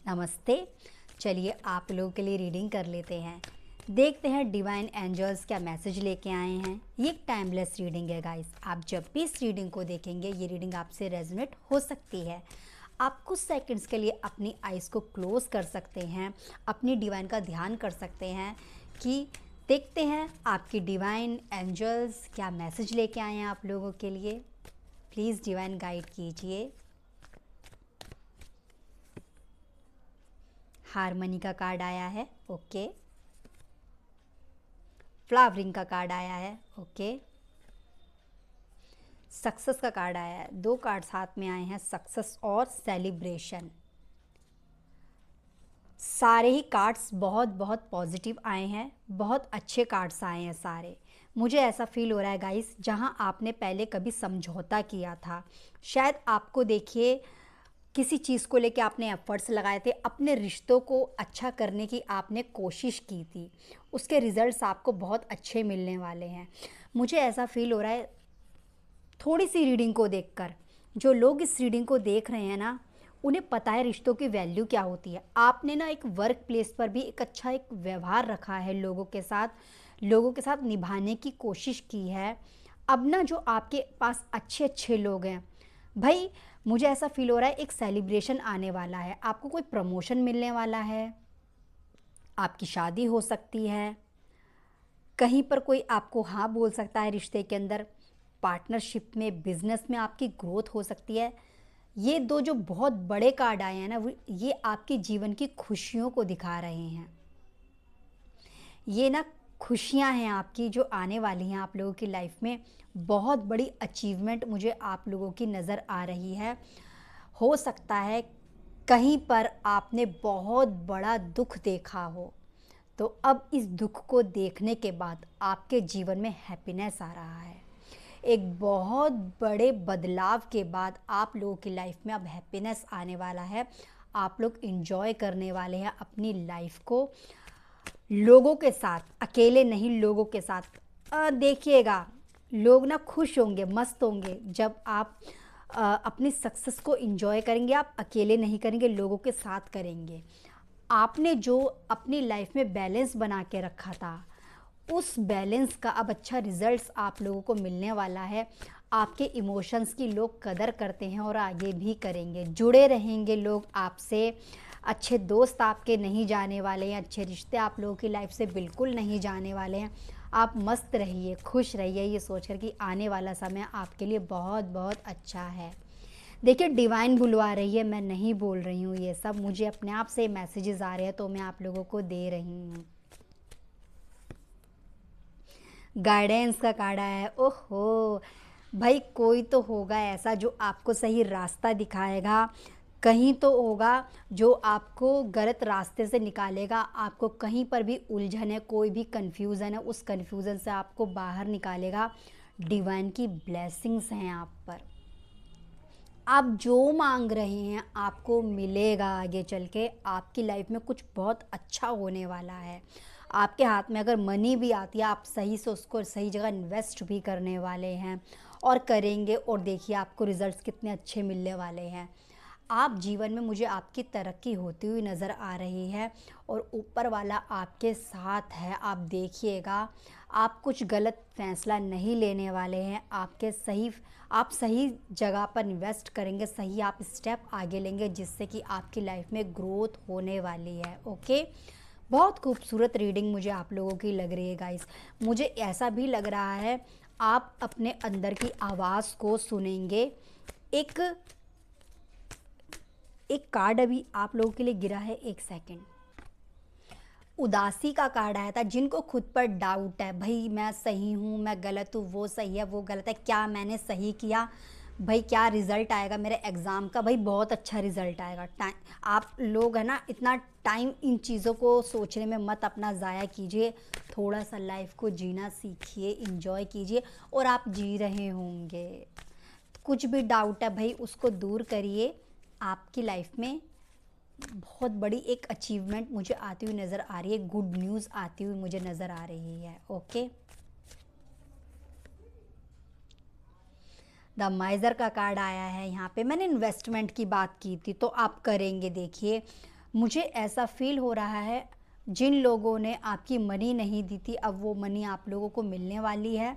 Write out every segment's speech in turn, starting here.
नमस्ते। चलिए आप लोगों के लिए रीडिंग कर लेते हैं। देखते हैं डिवाइन एंजल्स क्या मैसेज लेके आए हैं। ये एक टाइमलेस रीडिंग है गाइस। आप जब भी इस रीडिंग को देखेंगे ये रीडिंग आपसे रेजोनेट हो सकती है। आप कुछ सेकंड्स के लिए अपनी आइज़ को क्लोज कर सकते हैं, अपनी डिवाइन का ध्यान कर सकते हैं कि देखते हैं आपकी डिवाइन एंजल्स क्या मैसेज लेके आए हैं आप लोगों के लिए। प्लीज़ डिवाइन गाइड कीजिए। हारमनी का कार्ड आया है, ओके। फ्लावरिंग का कार्ड आया है, ओके। सक्सेस का कार्ड आया है। दो कार्ड साथ में आए हैं, सक्सेस और सेलिब्रेशन। सारे ही कार्ड्स बहुत बहुत पॉजिटिव आए हैं, बहुत अच्छे कार्ड्स आए हैं सारे। मुझे ऐसा फील हो रहा है गाइस, जहां आपने पहले कभी समझौता किया था, शायद आपको देखिए किसी चीज़ को लेके आपने एफर्ट्स लगाए थे, अपने रिश्तों को अच्छा करने की आपने कोशिश की थी, उसके रिजल्ट्स आपको बहुत अच्छे मिलने वाले हैं। मुझे ऐसा फील हो रहा है थोड़ी सी रीडिंग को देखकर, जो लोग इस रीडिंग को देख रहे हैं ना, उन्हें पता है रिश्तों की वैल्यू क्या होती है। आपने ना एक वर्क प्लेस पर भी एक अच्छा एक व्यवहार रखा है, लोगों के साथ निभाने की कोशिश की है। अब ना जो आपके पास अच्छे अच्छे लोग हैं भाई, मुझे ऐसा फील हो रहा है एक सेलिब्रेशन आने वाला है, आपको कोई प्रमोशन मिलने वाला है, आपकी शादी हो सकती है, कहीं पर कोई आपको हाँ बोल सकता है रिश्ते के अंदर, पार्टनरशिप में, बिजनेस में आपकी ग्रोथ हो सकती है। ये दो जो बहुत बड़े कार्ड आए हैं ना, ये आपके जीवन की खुशियों को दिखा रहे हैं। ये ना खुशियां हैं आपकी जो आने वाली हैं आप लोगों की लाइफ में। बहुत बड़ी अचीवमेंट मुझे आप लोगों की नज़र आ रही है। हो सकता है कहीं पर आपने बहुत बड़ा दुख देखा हो, तो अब इस दुख को देखने के बाद आपके जीवन में हैप्पीनेस आ रहा है। एक बहुत बड़े बदलाव के बाद आप लोगों की लाइफ में अब हैप्पीनेस आने वाला है। आप लोग इंजॉय करने वाले हैं अपनी लाइफ को, लोगों के साथ, अकेले नहीं, लोगों के साथ। देखिएगा लोग ना खुश होंगे, मस्त होंगे जब आप अपनी सक्सेस को एंजॉय करेंगे। आप अकेले नहीं करेंगे, लोगों के साथ करेंगे। आपने जो अपनी लाइफ में बैलेंस बना के रखा था, उस बैलेंस का अब अच्छा रिजल्ट्स आप लोगों को मिलने वाला है। आपके इमोशंस की लोग कदर करते हैं और आगे भी करेंगे, जुड़े रहेंगे लोग आपसे। अच्छे दोस्त आपके नहीं जाने वाले हैं, अच्छे रिश्ते आप लोगों की लाइफ से बिल्कुल नहीं जाने वाले हैं। आप मस्त रहिए, खुश रहिए, ये सोचकर कि आने वाला समय आपके लिए बहुत बहुत अच्छा है। देखिए डिवाइन बुलवा रही है, मैं नहीं बोल रही हूँ ये सब, मुझे अपने आप से मैसेजेस आ रहे हैं तो मैं आप लोगों को दे रही हूँ। गाइडेंस का कार्ड आया है। ओहो भाई, कोई तो होगा ऐसा जो आपको सही रास्ता दिखाएगा, कहीं तो होगा जो आपको गलत रास्ते से निकालेगा। आपको कहीं पर भी उलझन है, कोई भी कन्फ्यूज़न है, उस कन्फ्यूज़न से आपको बाहर निकालेगा। डिवाइन की ब्लेसिंग्स हैं आप पर। आप जो मांग रहे हैं आपको मिलेगा। आगे चल के आपकी लाइफ में कुछ बहुत अच्छा होने वाला है। आपके हाथ में अगर मनी भी आती है, आप सही से उसको सही जगह इन्वेस्ट भी करने वाले हैं और करेंगे, और देखिए आपको रिजल्ट्स कितने अच्छे मिलने वाले हैं। आप जीवन में, मुझे आपकी तरक्की होती हुई नज़र आ रही है और ऊपर वाला आपके साथ है। आप देखिएगा आप कुछ गलत फैसला नहीं लेने वाले हैं। आप सही जगह पर इन्वेस्ट करेंगे, सही आप स्टेप आगे लेंगे, जिससे कि आपकी लाइफ में ग्रोथ होने वाली है। ओके, बहुत खूबसूरत रीडिंग मुझे आप लोगों की लग रही है गाइस। मुझे ऐसा भी लग रहा है आप अपने अंदर की आवाज़ को सुनेंगे। एक एक कार्ड अभी आप लोगों के लिए गिरा है, एक सेकंड। उदासी का कार्ड आया था। जिनको खुद पर डाउट है, भाई मैं सही हूँ, मैं गलत हूँ, वो सही है, वो गलत है, क्या मैंने सही किया, भाई क्या रिज़ल्ट आएगा मेरे एग्ज़ाम का, भाई बहुत अच्छा रिज़ल्ट आएगा। टाइम आप लोग है ना, इतना टाइम इन चीज़ों को सोचने में मत अपना ज़ाया कीजिए। थोड़ा सा लाइफ को जीना सीखिए, इंजॉय कीजिए, और आप जी रहे होंगे। कुछ भी डाउट है भाई उसको दूर करिए। आपकी लाइफ में बहुत बड़ी एक अचीवमेंट मुझे आती हुई नज़र आ रही है, गुड न्यूज़ आती हुई मुझे नज़र आ रही है। ओके, द माइज़र का कार्ड आया है। यहाँ पे मैंने इन्वेस्टमेंट की बात की थी, तो आप करेंगे। देखिए मुझे ऐसा फ़ील हो रहा है, जिन लोगों ने आपकी मनी नहीं दी थी, अब वो मनी आप लोगों को मिलने वाली है।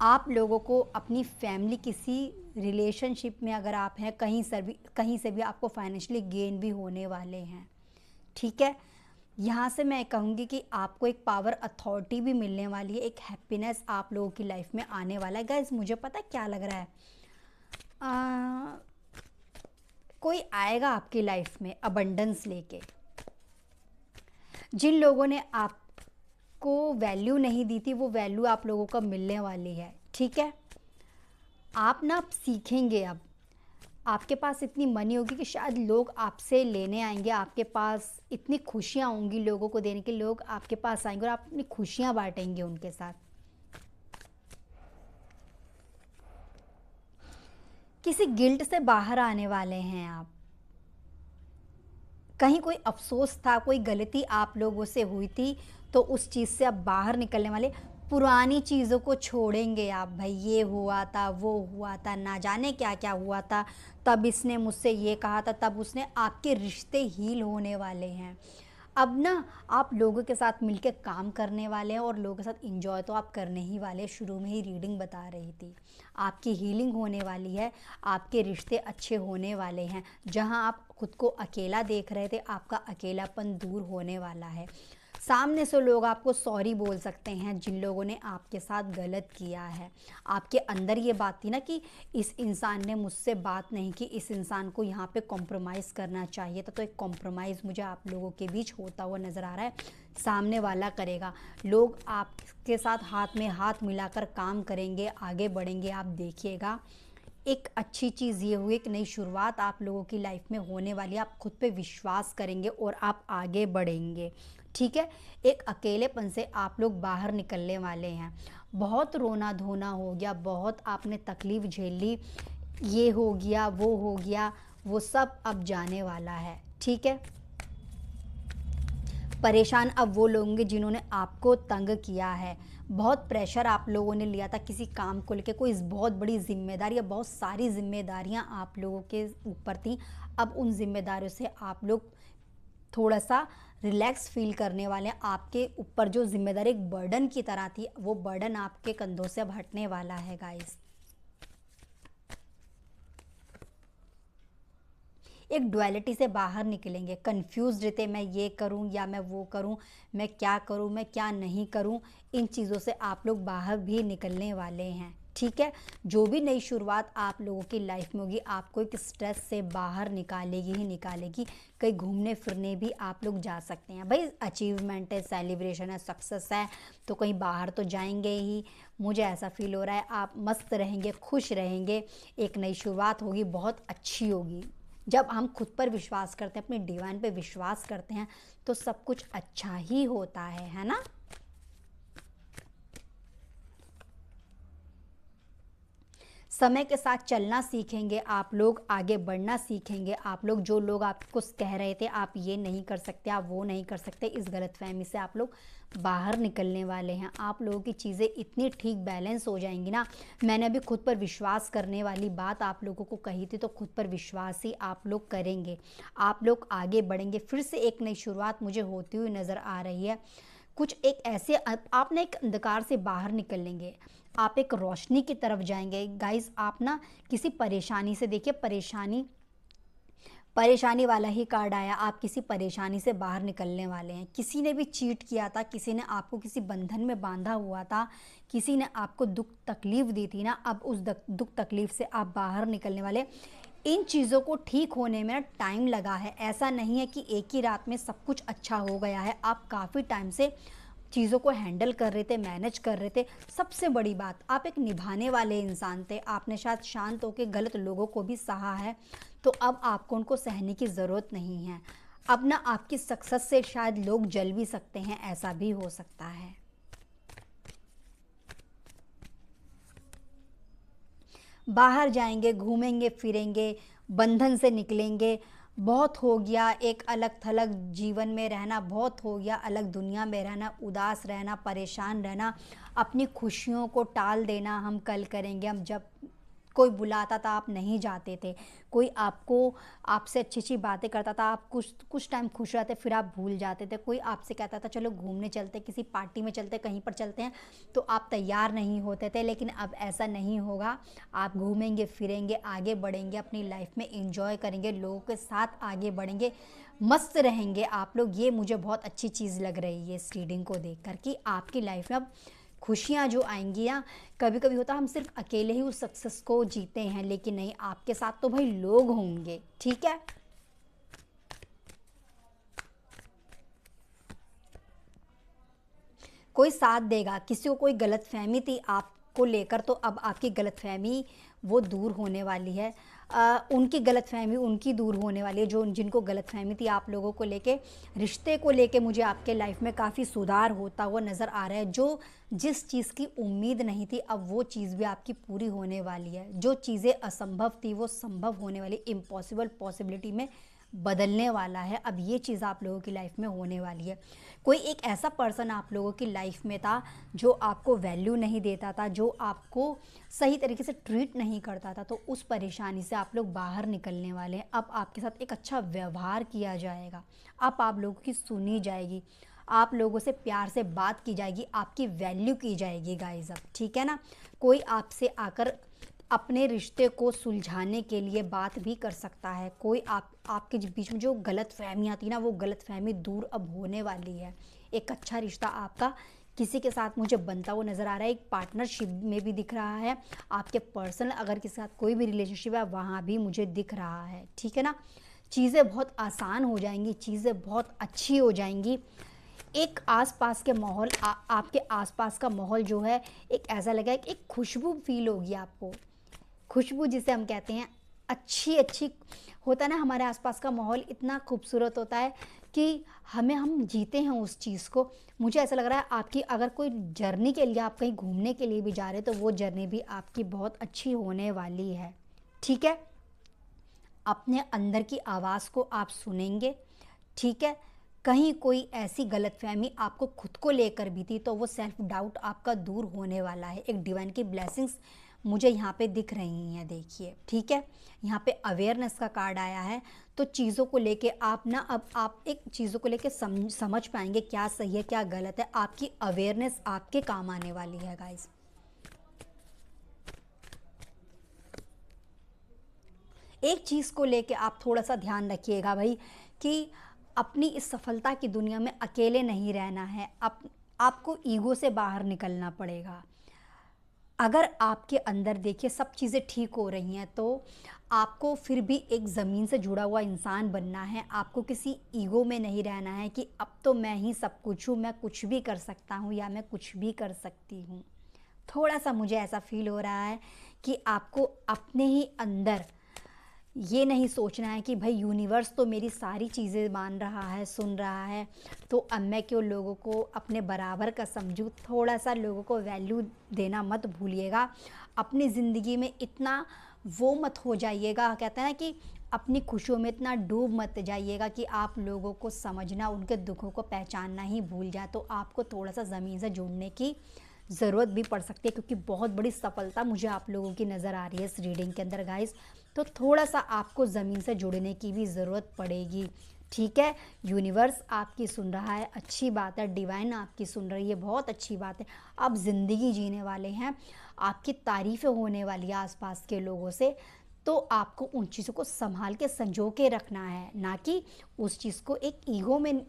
आप लोगों को अपनी फैमिली किसी रिलेशनशिप में अगर आप हैं, कहीं से भी आपको फाइनेंशियली गेन भी होने वाले हैं, ठीक है? यहाँ से मैं कहूँगी कि आपको एक पावर अथॉरिटी भी मिलने वाली है, एक हैप्पीनेस आप लोगों की लाइफ में आने वाला है। गाइज़ मुझे पता है क्या लग रहा है, अ, कोई आएगा आपकी लाइफ में अबंडेंस लेके। जिन लोगों ने आपको वैल्यू नहीं दी थी, वो वैल्यू आप लोगों को मिलने वाली है, ठीक है? आप ना अब सीखेंगे, अब आपके पास इतनी मनी होगी कि शायद लोग आपसे लेने आएंगे, आपके पास इतनी खुशियाँ होंगी लोगों को देने के, लोग आपके पास आएंगे और आप अपनी खुशियाँ बांटेंगे उनके साथ। किसी गिल्ट से बाहर आने वाले हैं आप। कहीं कोई अफ़सोस था, कोई गलती आप लोगों से हुई थी, तो उस चीज़ से आप बाहर निकलने वाले। पुरानी चीज़ों को छोड़ेंगे आप, भाई ये हुआ था, वो हुआ था, ना जाने क्या-क्या हुआ था, तब इसने मुझसे ये कहा था, तब उसने, आपके रिश्ते हील होने वाले हैं। अब ना आप लोगों के साथ मिलके काम करने वाले हैं और लोगों के साथ एंजॉय तो आप करने ही वाले हैं, शुरू में ही रीडिंग बता रही थी। आपकी हीलिंग होने वाली है, आपके रिश्ते अच्छे होने वाले हैं। जहां आप खुद को अकेला देख रहे थे, आपका अकेलापन दूर होने वाला है। सामने से लोग आपको सॉरी बोल सकते हैं, जिन लोगों ने आपके साथ गलत किया है। आपके अंदर ये बात थी ना कि इस इंसान ने मुझसे बात नहीं की, इस इंसान को यहाँ पे कॉम्प्रोमाइज़ करना चाहिए था, तो एक कॉम्प्रोमाइज़ मुझे आप लोगों के बीच होता हुआ नज़र आ रहा है। सामने वाला करेगा, लोग आपके साथ हाथ में हाथ मिलाकर काम करेंगे, आगे बढ़ेंगे, आप देखिएगा। एक अच्छी चीज़ ये हुई, एक नई शुरुआत आप लोगों की लाइफ में होने वाली है। आप खुद पे विश्वास करेंगे और आप आगे बढ़ेंगे, ठीक है? एक अकेलेपन से आप लोग बाहर निकलने वाले हैं। बहुत रोना धोना हो गया, बहुत आपने तकलीफ़ झेल ली, ये हो गया, वो सब अब जाने वाला है, ठीक है? परेशान अब वो लोग होंगे जिन्होंने आपको तंग किया है। बहुत प्रेशर आप लोगों ने लिया था किसी काम को लेके, कोई बहुत बड़ी ज़िम्मेदारी या बहुत सारी ज़िम्मेदारियाँ आप लोगों के ऊपर थी। अब उन ज़िम्मेदारियों से आप लोग थोड़ा-सा रिलैक्स फ़ील करने वाले हैं। आपके ऊपर जो ज़िम्मेदारी एक बर्डन की तरह थी, वो बर्डन आपके कंधों से अब हटने वाला है गाइज़। एक डुअलिटी से बाहर निकलेंगे, कन्फ्यूज़्ड रहते, मैं ये करूँ या मैं वो करूँ, मैं क्या करूँ, मैं क्या नहीं करूँ, इन चीज़ों से आप लोग बाहर भी निकलने वाले हैं, ठीक है? जो भी नई शुरुआत आप लोगों की लाइफ में होगी, आपको एक स्ट्रेस से बाहर निकालेगी ही निकालेगी। कहीं घूमने फिरने भी आप लोग जा सकते हैं, भाई अचीवमेंट है, सेलिब्रेशन है, सक्सेस है, तो कहीं बाहर तो जाएंगे ही। मुझे ऐसा फील हो रहा है आप मस्त रहेंगे, खुश रहेंगे, एक नई शुरुआत होगी, बहुत अच्छी होगी। जब हम खुद पर विश्वास करते हैं, अपने डिवाइन पे विश्वास करते हैं, तो सब कुछ अच्छा ही होता है ना? समय के साथ चलना सीखेंगे आप लोग, आगे बढ़ना सीखेंगे आप लोग। जो लोग आपको कह रहे थे आप ये नहीं कर सकते, आप वो नहीं कर सकते, इस गलतफहमी से आप लोग बाहर निकलने वाले हैं। आप लोगों की चीज़ें इतनी ठीक बैलेंस हो जाएंगी ना। मैंने अभी खुद पर विश्वास करने वाली बात आप लोगों को कही थी, तो खुद पर विश्वास ही आप लोग करेंगे, आप लोग आगे बढ़ेंगे। फिर से एक नई शुरुआत मुझे होती हुई नज़र आ रही है। कुछ एक ऐसे आप ना एक अंधकार से बाहर निकलेंगे, आप एक रोशनी की तरफ जाएंगे गाइस। आप ना किसी परेशानी से, देखिए परेशानी परेशानी वाला ही कार्ड आया, आप किसी परेशानी से बाहर निकलने वाले हैं। किसी ने भी चीट किया था, किसी ने आपको किसी बंधन में बांधा हुआ था, किसी ने आपको दुख तकलीफ़ दी थी ना, अब उस दुख तकलीफ़ से आप बाहर निकलने वाले। इन चीज़ों को ठीक होने में ना टाइम लगा है, ऐसा नहीं है कि एक ही रात में सब कुछ अच्छा हो गया है। आप काफ़ी टाइम से चीज़ों को हैंडल कर रहे थे, मैनेज कर रहे थे। सबसे बड़ी बात, आप एक निभाने वाले इंसान थे। आपने शायद शांत होकर गलत लोगों को भी सहा है, तो अब आपको उनको सहने की ज़रूरत नहीं है। अब ना आपकी सक्सेस से शायद लोग जल भी सकते हैं, ऐसा भी हो सकता है। बाहर जाएंगे, घूमेंगे फिरेंगे, बंधन से निकलेंगे। बहुत हो गया एक अलग थलग जीवन में रहना, बहुत हो गया अलग दुनिया में रहना, उदास रहना, परेशान रहना, अपनी खुशियों को टाल देना, हम कल करेंगे, हम जब कोई बुलाता था आप नहीं जाते थे, कोई आपको आपसे अच्छी-अच्छी बातें करता था, आप कुछ कुछ टाइम खुश रहते फिर आप भूल जाते थे, कोई आपसे कहता था चलो घूमने चलते, किसी पार्टी में चलते, कहीं पर चलते हैं, तो आप तैयार नहीं होते थे। लेकिन अब ऐसा नहीं होगा, आप घूमेंगे, फिरेंगे, आगे बढ़ेंगे, अपनी लाइफ में एन्जॉय करेंगे, लोगों के साथ आगे बढ़ेंगे, मस्त रहेंगे आप लोग। ये मुझे बहुत अच्छी चीज़ लग रही है इस रीडिंग को देखकर कि आपकी लाइफ में अब खुशियाँ जो आएँगी या कभी-कभी होता है हम सिर्फ़ अकेले ही उस सक्सेस को जीते हैं, लेकिन नहीं, आपके साथ तो भाई लोग होंगे, ठीक है? कोई साथ देगा, किसी को कोई गलतफ़हमी थी आपको लेकर, तो अब आपकी गलतफ़हमी वो दूर होने वाली है। उनकी गलतफ़हमी उनकी दूर होने वाली है, जो जिनको गलतफ़हमी थी आप लोगों को लेके, रिश्ते को लेके मुझे आपके लाइफ़ में काफ़ी सुधार होता हुआ नज़र आ रहा है। जो जिस चीज़ की उम्मीद नहीं थी, अब वो चीज़ भी आपकी पूरी होने वाली है। जो चीज़ें असंभव थी, वो संभव होने वाली, इम्पॉसिबल पॉसिबिलिटी में बदलने वाला है। अब ये चीज़ आप लोगों की लाइफ में होने वाली है। कोई एक ऐसा पर्सन आप लोगों की लाइफ में था जो आपको वैल्यू नहीं देता था, जो आपको सही तरीके से ट्रीट नहीं करता था, तो उस परेशानी से आप लोग बाहर निकलने वाले हैं। अब आपके साथ एक अच्छा व्यवहार किया जाएगा, अब आप लोगों की सुनी जाएगी, आप लोगों से प्यार से बात की जाएगी, आपकी वैल्यू की जाएगी गाइज़ अब, ठीक है ना? कोई आपसे आकर अपने रिश्ते को सुलझाने के लिए बात भी कर सकता है। कोई आपके बीच में जो गलतफ़हमियाँ थी ना, वो गलतफ़हमी दूर अब होने वाली है। एक अच्छा रिश्ता आपका किसी के साथ मुझे बनता हुआ नज़र आ रहा है, एक पार्टनरशिप में भी दिख रहा है। आपके पर्सनल अगर किसी के साथ कोई भी रिलेशनशिप है, वहाँ भी मुझे दिख रहा है, ठीक है ना? चीज़ें बहुत आसान हो जाएँगी, चीज़ें बहुत अच्छी हो जाएँगी। एक आस-पास के माहौल आपके आस-पास का माहौल जो है, एक ऐसा लगेगा, एक खुशबू फ़ील होगी आपको। खुशबू जिसे हम कहते हैं, अच्छी-अच्छी होता है ना, हमारे आसपास का माहौल इतना खूबसूरत होता है कि हम जीते हैं उस चीज़ को। मुझे ऐसा लग रहा है आपकी अगर कोई जर्नी के लिए आप कहीं घूमने के लिए भी जा रहे हैं, तो वो जर्नी भी आपकी बहुत अच्छी होने वाली है, ठीक है? अपने अंदर की आवाज़ को आप सुनेंगे, ठीक है? कहीं कोई ऐसी गलतफ़हमी आपको खुद को लेकर भी थी, तो वो सेल्फ डाउट आपका दूर होने वाला है। एक डिवाइन की ब्लेसिंग्स मुझे यहाँ पे दिख रही हैं, देखिए, ठीक है? यहाँ पे अवेयरनेस का कार्ड आया है, तो चीज़ों को लेके आप ना, अब आप एक चीज़ों को लेके समझ पाएँगे क्या सही है, क्या गलत है। आपकी अवेयरनेस आपके काम आने वाली है गाइज़। एक चीज़ को लेके आप थोड़ा-सा ध्यान रखिएगा भई कि अपनी इस सफलता की दुनिया में अकेले नहीं रहना है। आपको ईगो से बाहर निकलना पड़ेगा। अगर आपके अंदर देखिए सब चीज़ें ठीक हो रही हैं, तो आपको फिर भी एक ज़मीन से जुड़ा हुआ इंसान बनना है। आपको किसी ईगो में नहीं रहना है कि अब तो मैं ही सब कुछ हूँ, मैं कुछ भी कर सकता हूँ या मैं कुछ भी कर सकती हूँ। थोड़ा-सा मुझे ऐसा फ़ील हो रहा है कि आपको अपने ही अंदर ये नहीं सोचना है कि भाई यूनिवर्स तो मेरी सारी चीज़ें मान रहा है, सुन रहा है, तो अब मैं क्यों लोगों को अपने बराबर का समझूँ। थोड़ा-सा लोगों को वैल्यू देना मत भूलिएगा। अपनी ज़िंदगी में इतना वो मत हो जाइएगा, कहते हैं ना कि अपनी खुशियों में इतना डूब मत जाइएगा कि आप लोगों को समझना, उनके दुखों को पहचानना ही भूल जाएँ। तो आपको थोड़ा-सा ज़मीन से जुड़ने की ज़रूरत भी पड़ सकती है, क्योंकि बहुत बड़ी सफलता मुझे आप लोगों की नज़र आ रही है इस रीडिंग के अंदर गाइस। तो थोड़ा-सा आपको ज़मीन से जुड़ने की भी ज़रूरत पड़ेगी, ठीक है? यूनिवर्स आपकी सुन रहा है, अच्छी बात है, डिवाइन आपकी सुन रही है, बहुत अच्छी बात है। आप ज़िंदगी जीने वाले हैं, आपकी तारीफ़ें होने वाली है आस-पास के लोगों से, तो आपको उन चीज़ों को सँभाल के सँजो के रखना है, ना कि उस चीज़ को एक ईगो में,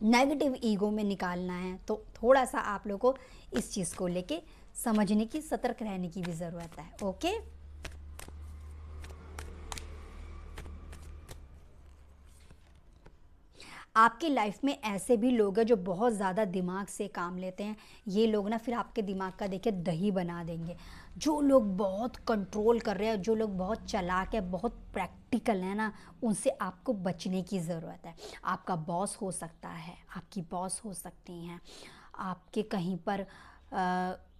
नेगेटिव ईगो में निकालना है। तो थोड़ा-सा आप लोगों को इस चीज़ को लेके समझने की, सतर्क रहने की भी ज़रूरत है, ओके? आपकी लाइफ में ऐसे भी लोग हैं जो बहुत ज़्यादा दिमाग से काम लेते हैं। ये लोग ना फिर आपके दिमाग का देखिए दही बना देंगे। जो लोग बहुत कंट्रोल कर रहे हैं, जो लोग बहुत चालाक है, बहुत प्रैक्टिकल है ना, उनसे आपको बचने की ज़रूरत है। आपका बॉस हो सकता है, आपकी बॉस हो सकती हैं, आपके कहीं पर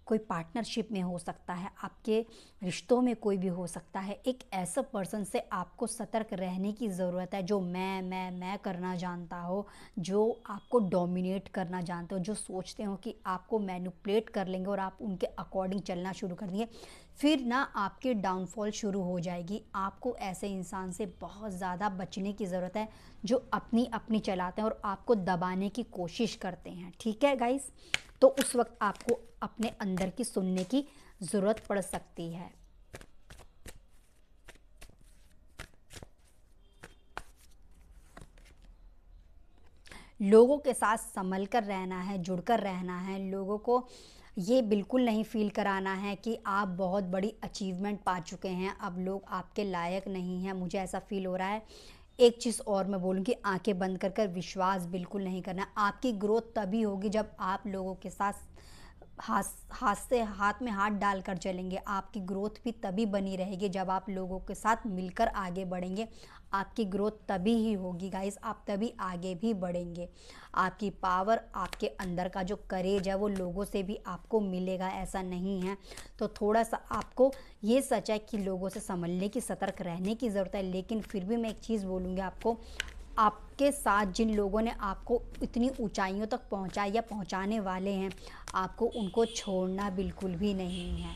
कोई पार्टनरशिप में हो सकता है, आपके रिश्तों में कोई भी हो सकता है। एक ऐसा पर्सन से आपको सतर्क रहने की ज़रूरत है जो मैं करना जानता हो, जो आपको डोमिनेट करना जानते हो, जो सोचते हो कि आपको मैनिपुलेट कर लेंगे और आप उनके अकॉर्डिंग चलना शुरू कर देंगे। फिर ना आपकी डाउनफॉल शुरू हो जाएगी। आपको ऐसे इंसान से बहुत ज़्यादा बचने की ज़रूरत है जो अपनी अपनी चलाते हैं और आपको दबाने की कोशिश करते हैं, ठीक है गाइस। तो उस वक्त आपको अपने अंदर की सुनने की ज़रूरत पड़ सकती है। लोगों के साथ संभल कर रहना है, जुड़कर रहना है। लोगों को ये बिल्कुल नहीं फ़ील कराना है कि आप बहुत बड़ी अचीवमेंट पा चुके हैं, अब लोग आपके लायक नहीं हैं। मुझे ऐसा फ़ील हो रहा है। एक चीज़ और मैं बोलूँगी, आंखें बंद कर कर विश्वास बिल्कुल नहीं करना। आपकी ग्रोथ तभी होगी जब आप लोगों के साथ हाथ हाथ से हाथ में हाथ डालकर चलेंगे। आपकी ग्रोथ भी तभी बनी रहेगी जब आप लोगों के साथ मिलकर आगे बढ़ेंगे। आपकी ग्रोथ तभी ही होगी गाइस, आप तभी आगे भी बढ़ेंगे। आपकी पावर, आपके अंदर का जो करेज है वो लोगों से भी आपको मिलेगा, ऐसा नहीं है। तो थोड़ा सा आपको ये सच है कि लोगों से संभलने की, सतर्क रहने की ज़रूरत है। लेकिन फिर भी मैं एक चीज़ बोलूँगी आपको, आपके साथ जिन लोगों ने आपको इतनी ऊंचाइयों तक पहुंचाया या पहुंचाने वाले हैं, आपको उनको छोड़ना बिल्कुल भी नहीं है।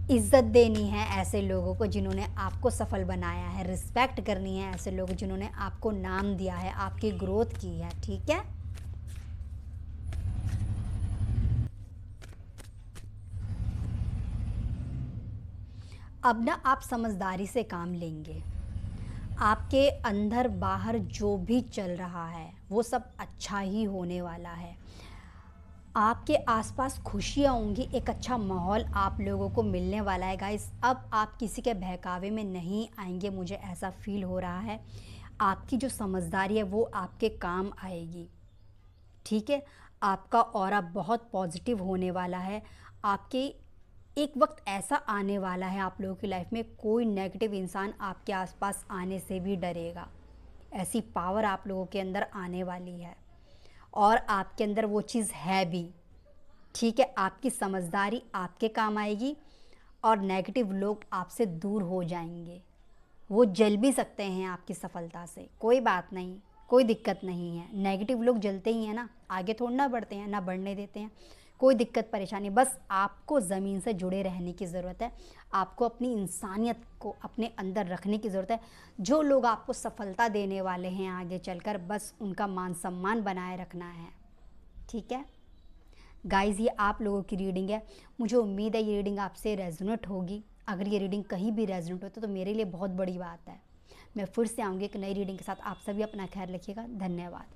इज्जत देनी है ऐसे लोगों को जिन्होंने आपको सफल बनाया है, रिस्पेक्ट करनी है ऐसे लोग जिन्होंने आपको नाम दिया है, आपकी ग्रोथ की है, ठीक है। अब ना आप समझदारी से काम लेंगे। आपके अंदर बाहर जो भी चल रहा है वो सब अच्छा ही होने वाला है। आपके आसपास खुशियाँ होंगी, एक अच्छा माहौल आप लोगों को मिलने वाला है गाइस। अब आप किसी के बहकावे में नहीं आएंगे, मुझे ऐसा फील हो रहा है। आपकी जो समझदारी है वो आपके काम आएगी, ठीक है। आपका ऑरा बहुत पॉजिटिव होने वाला है। आपके एक वक्त ऐसा आने वाला है आप लोगों की लाइफ में, कोई नेगेटिव इंसान आपके आसपास आने से भी डरेगा। ऐसी पावर आप लोगों के अंदर आने वाली है और आपके अंदर वो चीज़ है भी, ठीक है। आपकी समझदारी आपके काम आएगी और नेगेटिव लोग आपसे दूर हो जाएंगे। वो जल भी सकते हैं आपकी सफलता से, कोई बात नहीं, कोई दिक्कत नहीं है। नेगेटिव लोग जलते ही हैं ना, आगे थोड़ा ना बढ़ते हैं, ना बढ़ने देते हैं। कोई दिक्कत परेशानी, बस आपको ज़मीन से जुड़े रहने की ज़रूरत है। आपको अपनी इंसानियत को अपने अंदर रखने की ज़रूरत है। जो लोग आपको सफलता देने वाले हैं आगे चलकर, बस उनका मान सम्मान बनाए रखना है, ठीक है। गाइज़, ये आप लोगों की रीडिंग है। मुझे उम्मीद है ये रीडिंग आपसे रेजोनेट होगी। अगर ये रीडिंग कहीं भी रेजोनेट होती है तो मेरे लिए बहुत बड़ी बात है। मैं फिर से आऊँगी एक नई रीडिंग के साथ। आप सभी अपना ख्याल रखिएगा। धन्यवाद।